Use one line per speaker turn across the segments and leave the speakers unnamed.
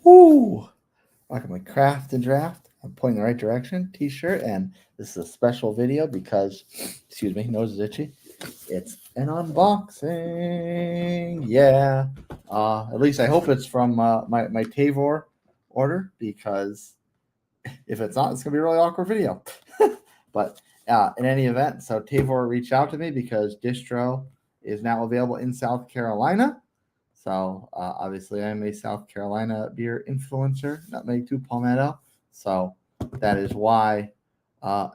Whoo! Rocking my craft and draft. I'm pointing the right direction t-shirt, and this is a special video because, excuse me, nose is itchy. It's an unboxing. Yeah. At least I hope it's from my Tavour order, because if it's not, it's gonna be a really awkward video. But in any event, so Tavour reached out to me because distro is now available in South Carolina. So obviously, I'm a South Carolina beer influencer, Nutmeg to Palmetto. So that is why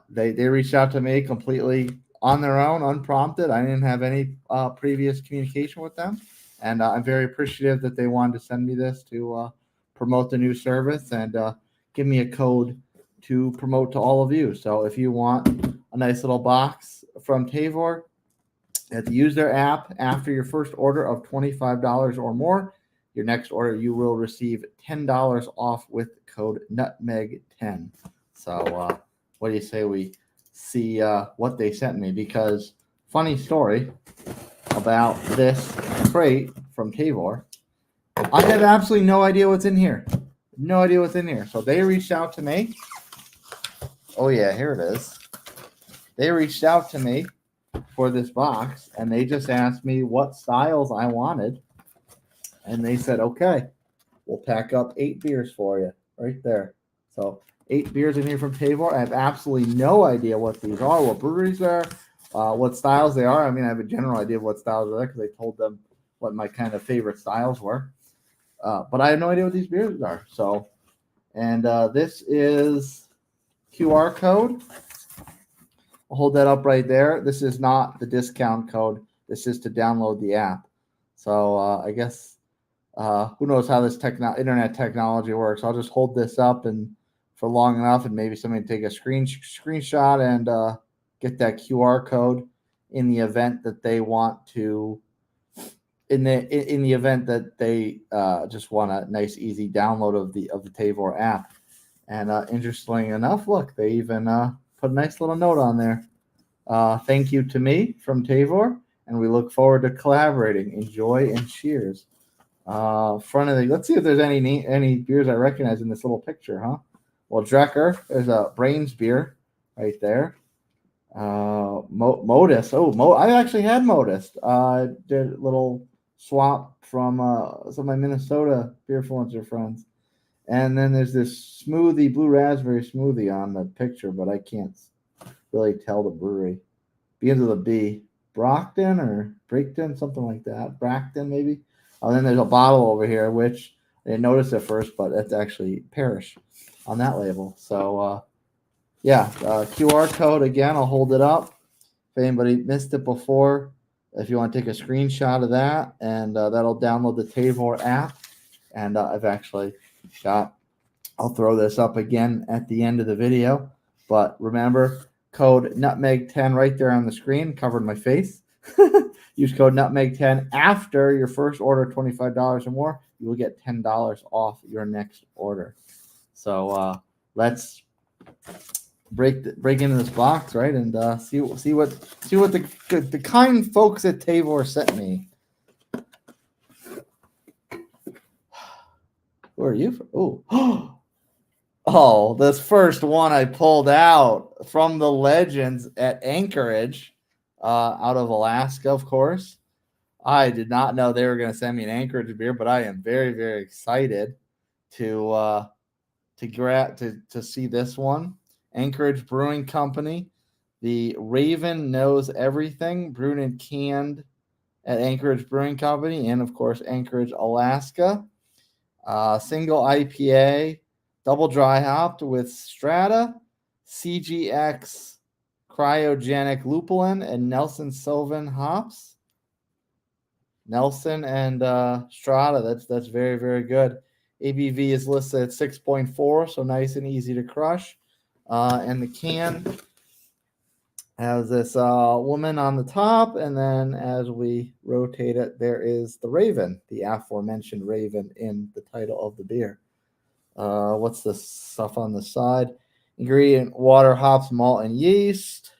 they reached out to me completely on their own, unprompted. I didn't have any previous communication with them, and I'm very appreciative that they wanted to send me this to promote the new service and give me a code to promote to all of you. So if you want a nice little box from Tavour, you have to use their app after your first order of $25 or more. Your next order, you will receive $10 off with code Nutmeg10. So, what do you say we see what they sent me? Because, funny story about this crate from Tavour, I have absolutely no idea what's in here. No idea what's in here. So they reached out to me. Oh yeah, here it is. They reached out to me for this box, and they just asked me what styles I wanted, and they said, okay, we'll pack up 8 beers for you right there. So 8 beers in here from Tavour. I have absolutely no idea what these are, what breweries they are, what styles they are. I mean, I have a general idea of what styles are there because I told them what my kind of favorite styles were, but I have no idea what these beers are. So, and this is QR code. I'll hold that up right there. This is not the discount code. This is to download the app. So I guess who knows how this internet technology works. I'll just hold this up and for long enough, and maybe somebody take a screenshot and get that QR code in the event that they want to. In the event that they just want a nice easy download of the Tavour app. And interestingly enough, look, they even put a nice little note on there. Thank you to me from Tavour, and we look forward to collaborating. Enjoy and cheers. Front of the, let's see if there's any beers I recognize in this little picture, huh? Well, Drecker, there's a Brains beer right there. Modus. Oh, I actually had Modus. Did a little swap from some of my Minnesota beer influencer friends. And then there's this smoothie, blue raspberry smoothie on the picture, but I can't really tell the brewery. Begins with a B. Brockton or Breakton, something like that. Bracton, maybe. Oh, then there's a bottle over here, which I didn't notice at first, but that's actually Parish on that label. So, yeah, QR code again. I'll hold it up. If anybody missed it before, if you want to take a screenshot of that, and that'll download the Tavour app. And I've actually got, I'll throw this up again at the end of the video. But remember, code Nutmeg10 right there on the screen, covered my face. Use code Nutmeg10 after your first order of $25 or more. You will get $10 off your next order. So let's break into this box, right, and see what the kind folks at Tavour sent me. Who are you? Oh, this first one I pulled out from the legends at Anchorage, out of Alaska, of course. I did not know they were going to send me an Anchorage beer, but I am very, very excited to see this one. Anchorage Brewing Company, the Raven Knows Everything, brewed and canned at Anchorage Brewing Company, and of course Anchorage, Alaska. Single IPA, double dry hopped with Strata, CGX cryogenic lupulin, and Nelson Sauvin hops. Nelson and Strata, that's very, very good. ABV is listed at 6.4, so nice and easy to crush. And the can has this woman on the top, and then as we rotate it, there is the Raven, the aforementioned Raven in the title of the beer. What's the stuff on the side? Ingredient: water, hops, malt, and yeast.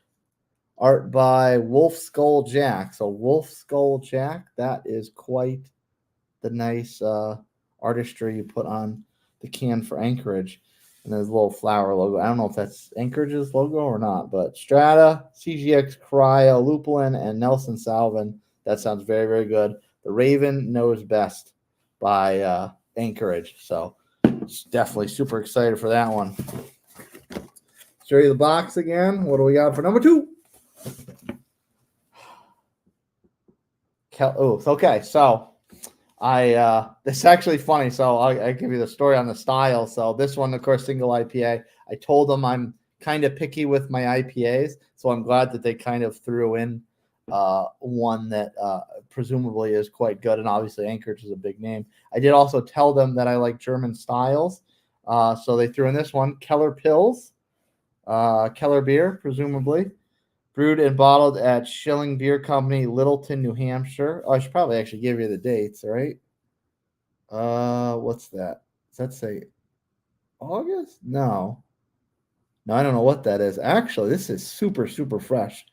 Art by Wolf Skull Jack. So Wolf Skull Jack, that is quite the nice artistry you put on the can for Anchorage. And there's a little flower logo. I don't know if that's Anchorage's logo or not, but Strata, CGX Cryo, Lupulin, and Nelson Salvin. That sounds very, very good. The Raven Knows Best by Anchorage. So definitely super excited for that one. Show you the box again. What do we got for number 2? Okay. So it's actually funny. So I give you the story on the style. So this one, of course, single IPA. I told them I'm kind of picky with my IPAs, so I'm glad that they kind of threw in one that presumably is quite good, and obviously Anchorage is a big name. I did also tell them that I like German styles, so they threw in this one, Keller Pils, Keller beer, presumably. Brewed and bottled at Schilling Beer Company, Littleton, New Hampshire. Oh, I should probably actually give you the dates, right? What's that? Does that say August? No, I don't know what that is. Actually, this is super, super fresh.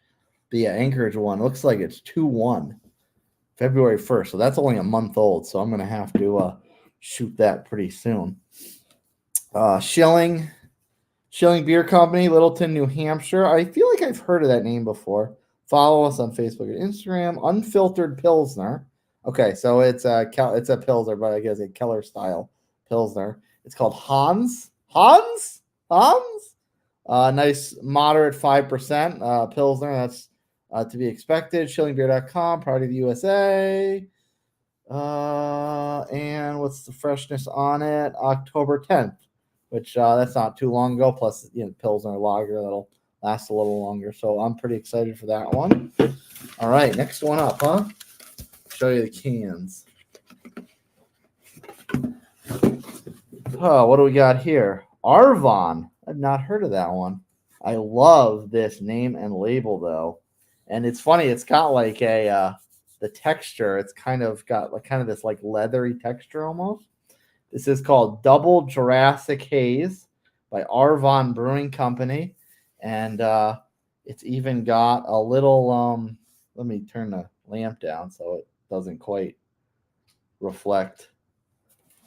The Anchorage one looks like it's 2/1, February 1st. So that's only a month old. So I'm gonna have to shoot that pretty soon. Schilling Beer Company, Littleton, New Hampshire. I feel like I've heard of that name before. Follow us on Facebook and Instagram. Unfiltered Pilsner. Okay, so it's a Pilsner, but I guess a Keller style Pilsner. It's called Hans. Nice moderate 5% Pilsner. That's to be expected. Schillingbeer.com, product of the USA. And what's the freshness on it? October 10th. Which that's not too long ago. Plus, Pilsner lager that'll last a little longer. So I'm pretty excited for that one. All right, next one up, huh? Show you the cans. Oh, what do we got here? Arvon. I've not heard of that one. I love this name and label though, and it's funny. It's got like the texture. It's kind of got this like leathery texture almost. This is called Double Jurassic Haze by Arvon Brewing Company. And it's even got a little, let me turn the lamp down so it doesn't quite reflect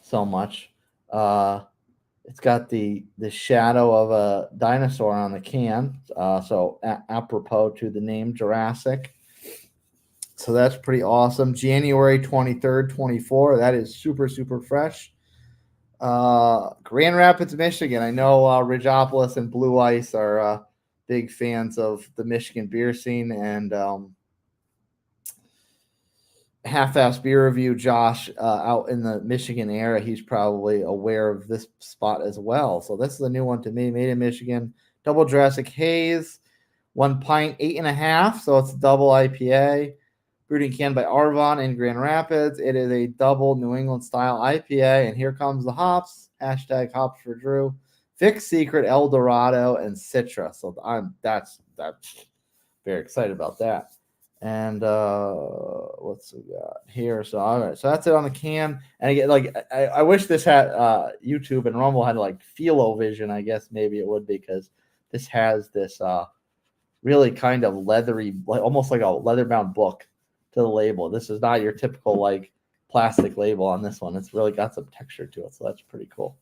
so much. It's got the shadow of a dinosaur on the can. So apropos to the name Jurassic. So that's pretty awesome. January 23rd, 24. That is super, super fresh. Grand Rapids, Michigan. I know Ridgeopolis and Blue Ice are big fans of the Michigan beer scene, and Half-Ass Beer Review Josh out in the Michigan area, he's probably aware of this spot as well. So this is a new one to me, made in Michigan. Double Jurassic Haze, 1 pint, 8.5. So it's a double IPA. Brewed and canned by Arvon in Grand Rapids. It is a double New England style IPA. And here comes the hops. Hashtag hops for Drew. Vic's Secret, El Dorado, and Citra. So that's very excited about that. And what's we got here? So all right, so that's it on the can. And again, I wish this had YouTube and Rumble had like Feel-O-Vision. I guess maybe it would, because this has this really kind of leathery, almost like a leather-bound book to the label. This is not your typical like plastic label on this one. It's really got some texture to it, so that's pretty cool.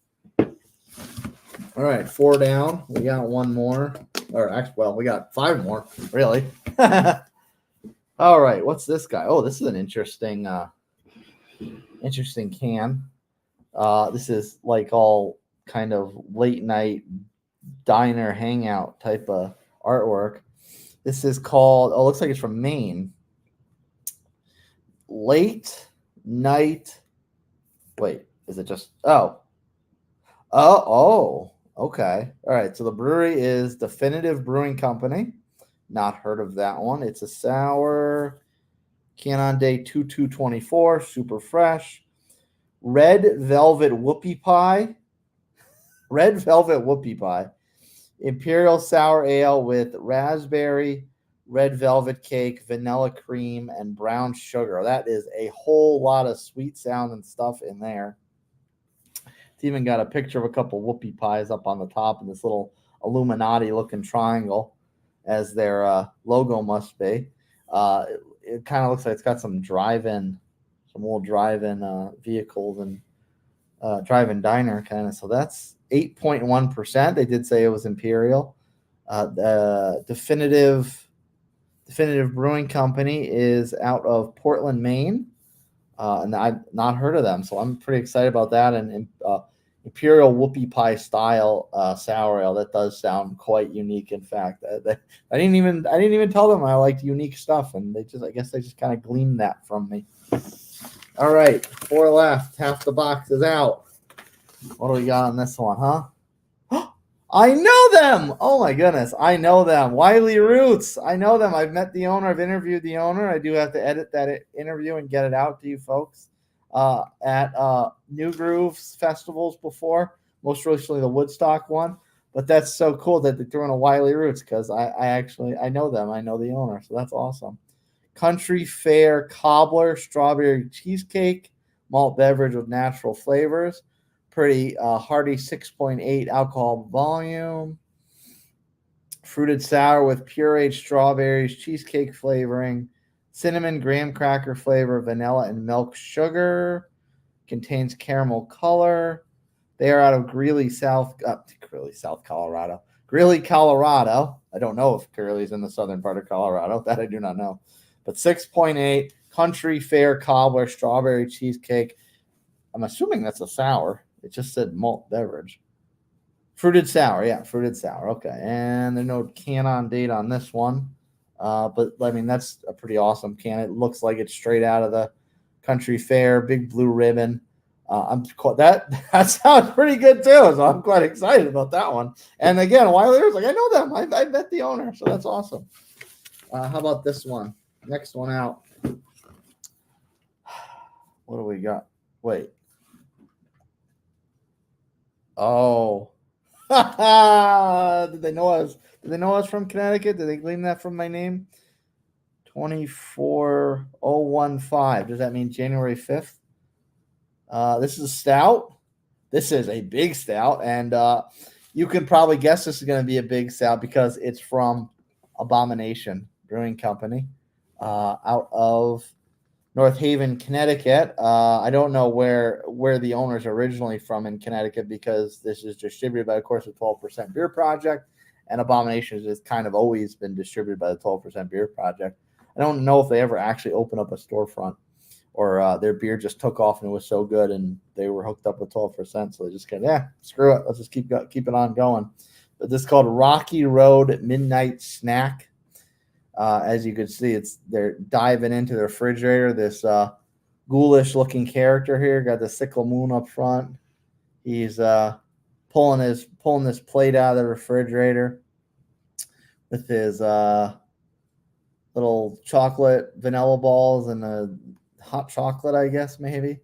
All right, 4 down. We got one more, or actually, well, we got 5 more, really. All right, what's this guy? Oh, this is an interesting can. This is like all kind of late night diner hangout type of artwork. This is called, looks like it's from Maine. Late night. Wait, is it just? Oh, okay. All right. So the brewery is Definitive Brewing Company. Not heard of that one. It's a sour. Can on day 2/2/24. Super fresh. Red Velvet Whoopie Pie. Red Velvet Whoopie Pie. Imperial Sour Ale with raspberry, red velvet cake, vanilla cream, and brown sugar. That is a whole lot of sweet sounding stuff in there. It's even got a picture of a couple whoopie pies up on the top and this little Illuminati looking triangle as their logo must be. It kind of looks like it's got some old drive-in vehicles and drive-in diner kind of. So that's 8.1%. They did say it was Imperial. The Definitive Brewing Company is out of Portland, Maine, and I've not heard of them, so I'm pretty excited about that. And Imperial Whoopie Pie style sour ale, that does sound quite unique. In fact, I didn't even tell them I liked unique stuff, and I guess they just kind of gleaned that from me. All right, 4 left, half the box is out. What do we got on this one, huh? I know them. Oh my goodness, I know them. Wiley Roots. I know them. I've met the owner. I've interviewed the owner. I do have to edit that interview and get it out to you folks. At New Grooves festivals before, most recently the Woodstock one. But that's so cool that they're doing a Wiley Roots because I know them. I know the owner, so that's awesome. Country Fair Cobbler Strawberry Cheesecake malt beverage with natural flavors. Pretty hearty 6.8 alcohol volume. Fruited sour with pureed strawberries, cheesecake flavoring, cinnamon, graham cracker flavor, vanilla, and milk sugar. Contains caramel color. They are out of Greeley, South Colorado. Greeley, Colorado. I don't know if Greeley's in the southern part of Colorado. That I do not know. But 6.8 Country Fair Cobbler Strawberry Cheesecake. I'm assuming that's a sour. It just said malt beverage. Fruited sour. Yeah, fruited sour. Okay. And there's no can-on date on this one. But, I mean, that's a pretty awesome can. It looks like it's straight out of the Country Fair. Big blue ribbon. That sounds pretty good, too. So I'm quite excited about that one. And, again, Wiley was like, I know them. I met the owner. So that's awesome. How about this one? Next one out. What do we got? Wait. Oh, did they know I was from Connecticut? Did they glean that from my name? 24015. Does that mean January 5th? This is a stout. This is a big stout, and you can probably guess this is going to be a big stout because it's from Abomination Brewing Company, out of North Haven, Connecticut. I don't know where the owner's originally from in Connecticut because this is distributed by, of course, the 12% Beer Project, and Abominations has kind of always been distributed by the 12% Beer Project. I don't know if they ever actually opened up a storefront or their beer just took off and it was so good and they were hooked up with 12%, so they just screw it, let's just keep it on going. But this is called Rocky Road Midnight Snack. As you can see, they're diving into the refrigerator. This ghoulish-looking character here got the sickle moon up front. He's pulling this plate out of the refrigerator with his little chocolate vanilla balls and a hot chocolate, I guess maybe.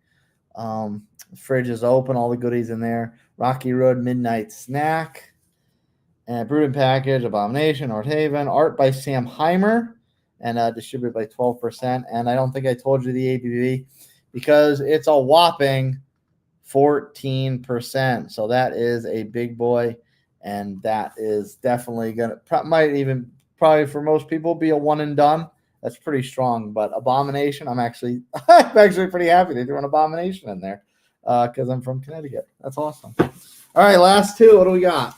The fridge is open, all the goodies in there. Rocky Road Midnight Snack. And brewed and packaged, Abomination, North Haven. Art by Sam Heimer, and distributed by 12%. And I don't think I told you the ABV because it's a whopping 14%. So that is a big boy, and that is definitely probably for most people be a one and done. That's pretty strong. But Abomination, I'm actually pretty happy they're doing Abomination in there because I'm from Connecticut. That's awesome. All right, last two. What do we got?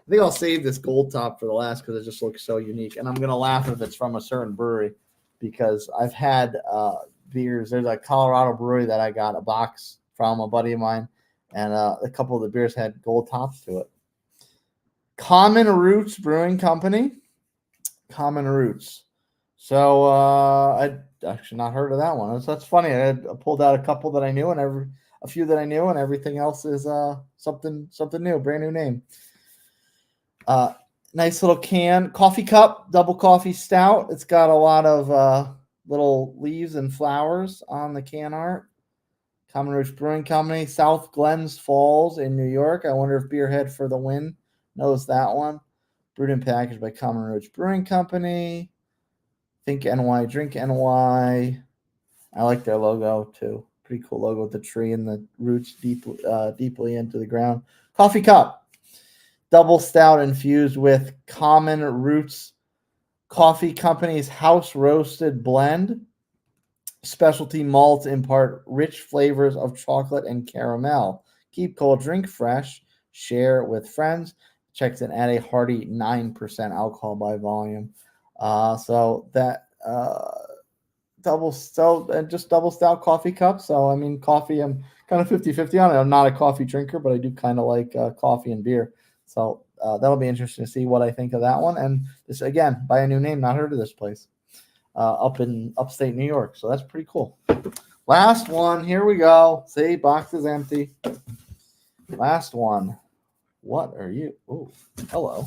I think I'll save this gold top for the last because it just looks so unique. And I'm going to laugh if it's from a certain brewery because I've had beers. There's a Colorado brewery that I got a box from a buddy of mine, and a couple of the beers had gold tops to it. Common Roots Brewing Company. Common Roots. So I'd actually not heard of that one. That's funny. I pulled out a couple that I knew and a few that I knew, and everything else is something new, brand new name. Nice little can, coffee cup, double coffee stout. It's got a lot of little leaves and flowers on the can art. Common Roots Brewing Company, South Glens Falls in New York. I wonder if Beerhead for the win knows that one. Brewed and packaged by Common Roots Brewing Company. Think NY, Drink NY. I like their logo too. Pretty cool logo with the tree and the roots deeply into the ground. Coffee cup. Double stout infused with Common Roots Coffee Company's house roasted blend. Specialty malts impart rich flavors of chocolate and caramel. Keep cold, drink fresh, share with friends. Checks in at a hearty 9% alcohol by volume. So that double stout and just double stout coffee cup. So I mean, coffee, I'm kind of 50-50 on it. I'm not a coffee drinker, but I do kind of like coffee and beer. So that'll be interesting to see what I think of that one. And this again by a new name, not heard of this place, up in upstate New York. So that's pretty cool. Last one. Here we go. See, box is empty. Last one. What are you? Oh, hello.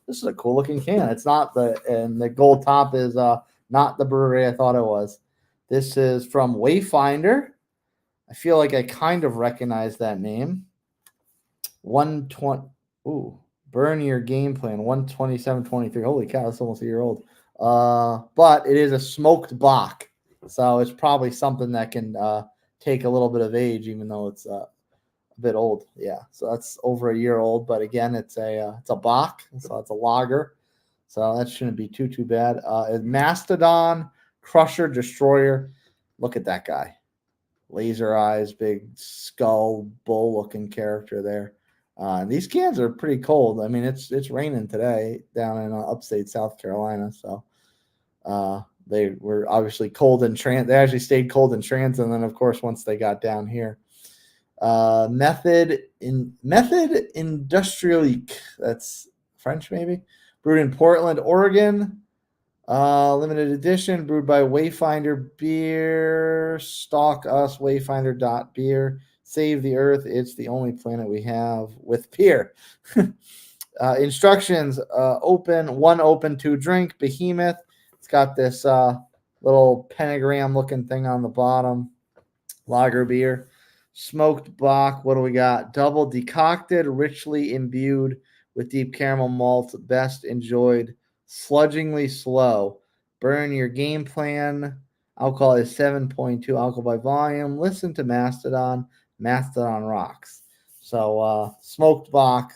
This is a cool looking can. It's not the gold top is not the brewery I thought it was. This is from Wayfinder. I feel like I kind of recognize that name. 120. Ooh, burn your game plan. 127.23. Holy cow, that's almost a year old. But it is a smoked bock, so it's probably something that can take a little bit of age, even though it's a bit old. Yeah, so that's over a year old. But again, it's a bock, so it's a lager. So that shouldn't be too bad. Mastodon, Crusher, Destroyer. Look at that guy. Laser eyes, big skull, bull-looking character there. These cans are pretty cold. I mean, it's raining today down in upstate South Carolina. So they were obviously cold in transit. They actually stayed cold in transit, and then, of course, once they got down here. Method Industrialique. That's French, maybe. Brewed in Portland, Oregon. Limited edition, brewed by Wayfinder Beer. Stalk us, Wayfinder.beer. Save the earth. It's the only planet we have with beer. Instructions: open, 2 drink. Behemoth. It's got this little pentagram looking thing on the bottom. Lager beer. Smoked bock. What do we got? Double decocted, richly imbued with deep caramel malt. Best enjoyed sludgingly slow. Burn your game plan. Alcohol is 7.2 alcohol by volume. Listen to Mastodon. Mastodon rocks. So smoked bock,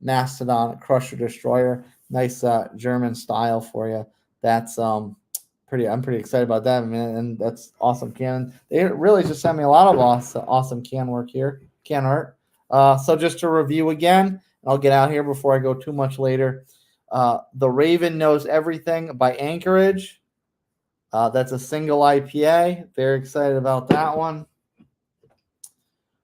Mastodon, Crusher, Destroyer. Nice German style for you. That's I'm pretty excited about that, man, and that's awesome can. They really just sent me a lot of awesome can work here, can art. So just to review again, I'll get out here before I go too much later. The Raven Knows Everything by Anchorage. That's a single IPA. Very excited about that one.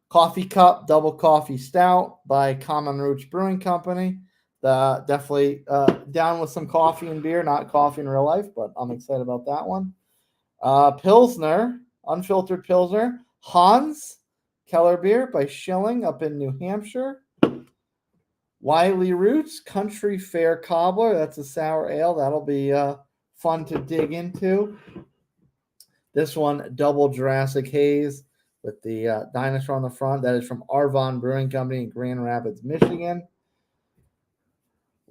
Coffee Cup Double Coffee Stout by Common Roots Brewing Company. Definitely down with some coffee and beer, not coffee in real life, but I'm excited about that one. Pilsner, unfiltered Pilsner. Hans Keller Beer by Schilling up in New Hampshire. Wiley Roots Country Fair Cobbler. That's a sour ale. That'll be fun to dig into. This one, Double Jurassic Haze with the dinosaur on the front. That is from Arvon Brewing Company in Grand Rapids, Michigan.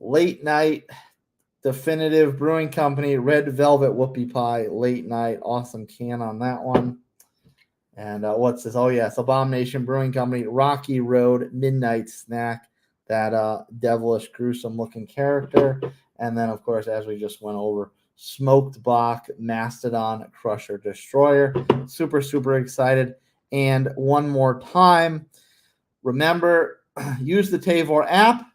Late Night Definitive Brewing Company, Red Velvet Whoopie Pie, Late Night. Awesome can on that one. And what's this? Oh, yes, Abomination Brewing Company, Rocky Road Midnight Snack. That devilish, gruesome-looking character. And then, of course, as we just went over, Smoked Bock, Mastodon, Crusher, Destroyer. Super, super excited. And one more time, remember, use the Tavour app.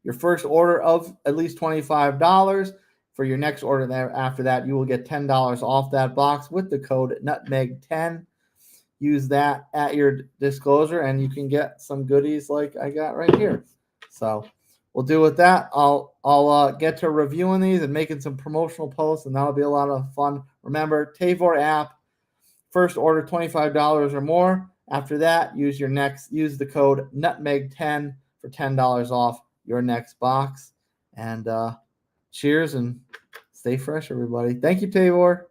Your first order of at least $25. For your next order there after that, you will get $10 off that box with the code NUTMEG10. Use that at your disclosure, and you can get some goodies like I got right here. So we'll do with that. I'll get to reviewing these and making some promotional posts, and that'll be a lot of fun. Remember, Tavour app, first order $25 or more. After that, use the code NUTMEG10 for $10 off your next box. And cheers and stay fresh, everybody. Thank you, Tavour.